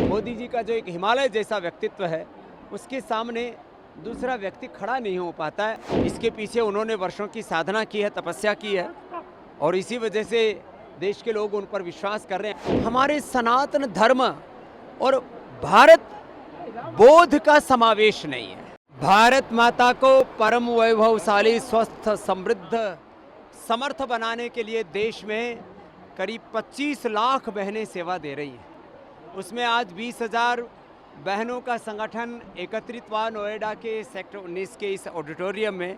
मोदी जी का जो एक हिमालय जैसा व्यक्तित्व है, उसके सामने दूसरा व्यक्ति खड़ा नहीं हो पाता है। इसके पीछे उन्होंने वर्षों की साधना की है, तपस्या की है, और इसी वजह से देश के लोग उन पर विश्वास कर रहे हैं। हमारे सनातन धर्म और भारत बोध का समावेश नहीं है। भारत माता को परम वैभवशाली, स्वस्थ, समृद्ध, समर्थ बनाने के लिए देश में करीब 25 लाख बहनें सेवा दे रही हैं। उसमें आज 20,000 बहनों का संगठन एकत्रित हुआ नोएडा के सेक्टर 19 के इस ऑडिटोरियम में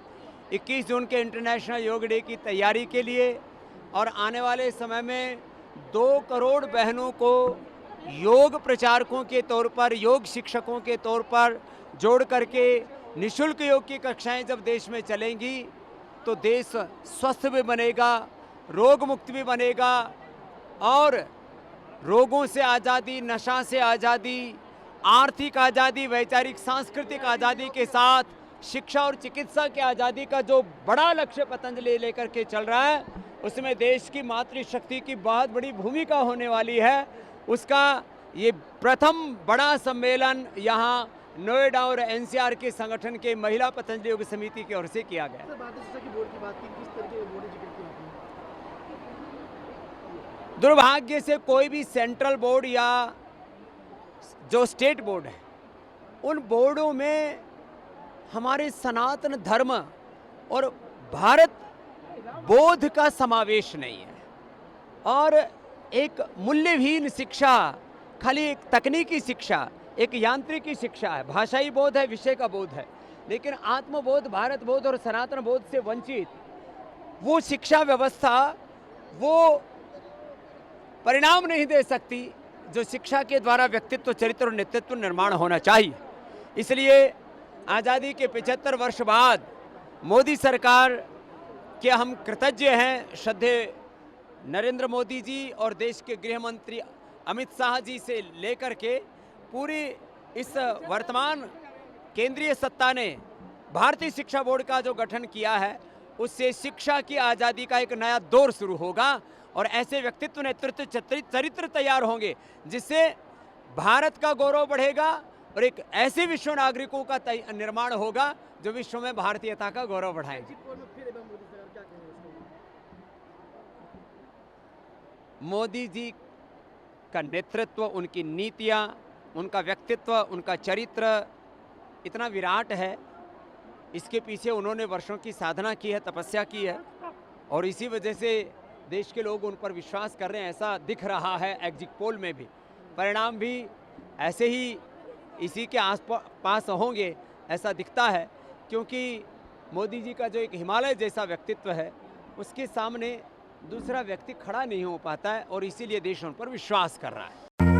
21 जून के इंटरनेशनल योग डे की तैयारी के लिए, और आने वाले समय में 2 करोड़ बहनों को योग प्रचारकों के तौर पर, योग शिक्षकों के तौर पर जोड़ करके निःशुल्क योग की कक्षाएं जब देश में चलेंगी तो देश स्वस्थ भी बनेगा, रोग मुक्त भी बनेगा, और रोगों से आज़ादी, नशा से आज़ादी, आर्थिक आज़ादी, वैचारिक सांस्कृतिक आज़ादी के साथ शिक्षा और चिकित्सा की आज़ादी का जो बड़ा लक्ष्य पतंजलि लेकर के चल रहा है, उसमें देश की मातृशक्ति की बहुत बड़ी भूमिका होने वाली है। उसका ये प्रथम बड़ा सम्मेलन यहाँ नोएडा और एनसीआर के संगठन के महिला पतंजलि योग समिति की ओर से किया गया। दुर्भाग्य से कोई भी सेंट्रल बोर्ड या जो स्टेट बोर्ड है, उन बोर्डों में हमारे सनातन धर्म और भारत बोध का समावेश नहीं है, और एक मूल्यहीन शिक्षा, खाली एक तकनीकी शिक्षा, एक यांत्रिकी शिक्षा है। भाषाई बोध है, विषय का बोध है, लेकिन आत्मबोध, भारत बोध और सनातन बोध से वंचित वो शिक्षा व्यवस्था वो परिणाम नहीं दे सकती जो शिक्षा के द्वारा व्यक्तित्व, चरित्र और नेतृत्व निर्माण होना चाहिए। इसलिए आज़ादी के 75 वर्ष बाद मोदी सरकार के हम कृतज्ञ हैं। श्रद्धेय नरेंद्र मोदी जी और देश के गृह मंत्री अमित शाह जी से लेकर के पूरी इस वर्तमान केंद्रीय सत्ता ने भारतीय शिक्षा बोर्ड का जो गठन किया है, उससे शिक्षा की आज़ादी का एक नया दौर शुरू होगा, और ऐसे व्यक्तित्व, नेतृत्व, चरित्र तैयार होंगे जिससे भारत का गौरव बढ़ेगा और एक ऐसे विश्व नागरिकों का निर्माण होगा जो विश्व में भारतीयता का गौरव बढ़ाएंगे। मोदी जी का नेतृत्व, उनकी नीतियां, उनका व्यक्तित्व, उनका चरित्र इतना विराट है। इसके पीछे उन्होंने वर्षों की साधना की है, तपस्या की है, और इसी वजह से देश के लोग उन पर विश्वास कर रहे हैं। ऐसा दिख रहा है एग्जिट पोल में भी, परिणाम भी ऐसे ही इसी के आसपास होंगे ऐसा दिखता है, क्योंकि मोदी जी का जो एक हिमालय जैसा व्यक्तित्व है, उसके सामने दूसरा व्यक्ति खड़ा नहीं हो पाता है, और इसीलिए देश उन पर विश्वास कर रहा है।